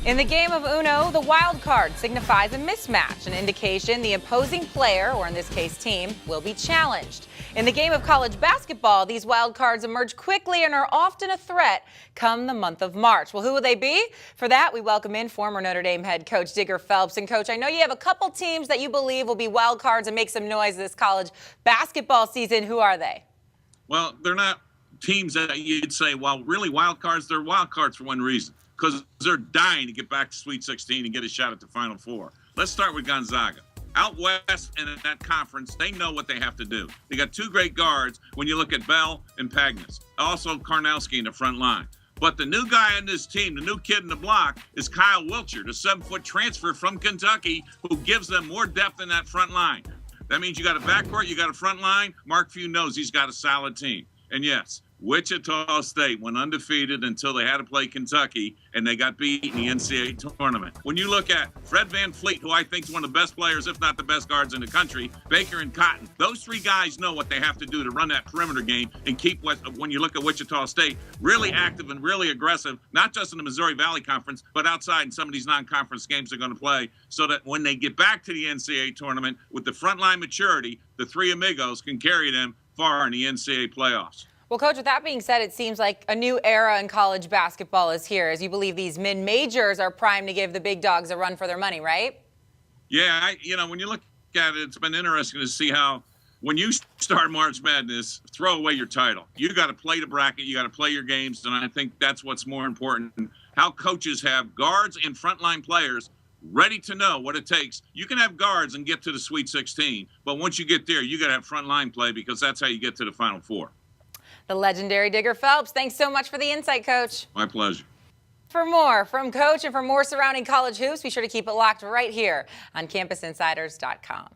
In the game of Uno, the wild card signifies a mismatch, an indication the opposing player, or in this case team, will be challenged. In the game of college basketball, these wild cards emerge quickly and are often a threat come the month of March. Well, who will they be? For that, we welcome in former Notre Dame head coach Digger Phelps. And Coach, I know you have a couple teams that you believe will be wild cards and make some noise this college basketball season. Who are they? Well, they're not teams that you'd say, well, really wild cards. They're wild cards for one reason, because they're dying to get back to Sweet 16 and get a shot at the Final Four. Let's start with Gonzaga. Out west and in that conference, they know what they have to do. They got two great guards when you look at Bell and Pagnas. Also Karnowski in the front line. But the new guy on this team, the new kid in the block, is Kyle Wiltshire, the 7-foot transfer from Kentucky, who gives them more depth in that front line. That means you got a backcourt, you got a front line. Mark Few knows he's got a solid team. And yes, Wichita State went undefeated until they had to play Kentucky, and they got beat in the NCAA tournament. When you look at Fred VanVleet, who I think is one of the best players, if not the best guards in the country, Baker and Cotton, those three guys know what they have to do to run that perimeter game and keep, when you look at Wichita State, really active and really aggressive, not just in the Missouri Valley Conference, but outside in some of these non-conference games they're going to play, so that when they get back to the NCAA tournament with the frontline maturity, the three amigos can carry them far in the NCAA playoffs. Well, Coach, with that being said, it seems like a new era in college basketball is here, as you believe these mid-majors are primed to give the big dogs a run for their money, right? Yeah, when you look at it, it's been interesting to see how when you start March Madness, throw away your title. You got to play the bracket, you got to play your games, and I think that's what's more important. How coaches have guards and frontline players ready to know what it takes. You can have guards and get to the Sweet 16, but once you get there, you got to have frontline play, because that's how you get to the Final Four. The legendary Digger Phelps, thanks so much for the insight, Coach. My pleasure. For more from Coach and for more surrounding college hoops, be sure to keep it locked right here on CampusInsiders.com.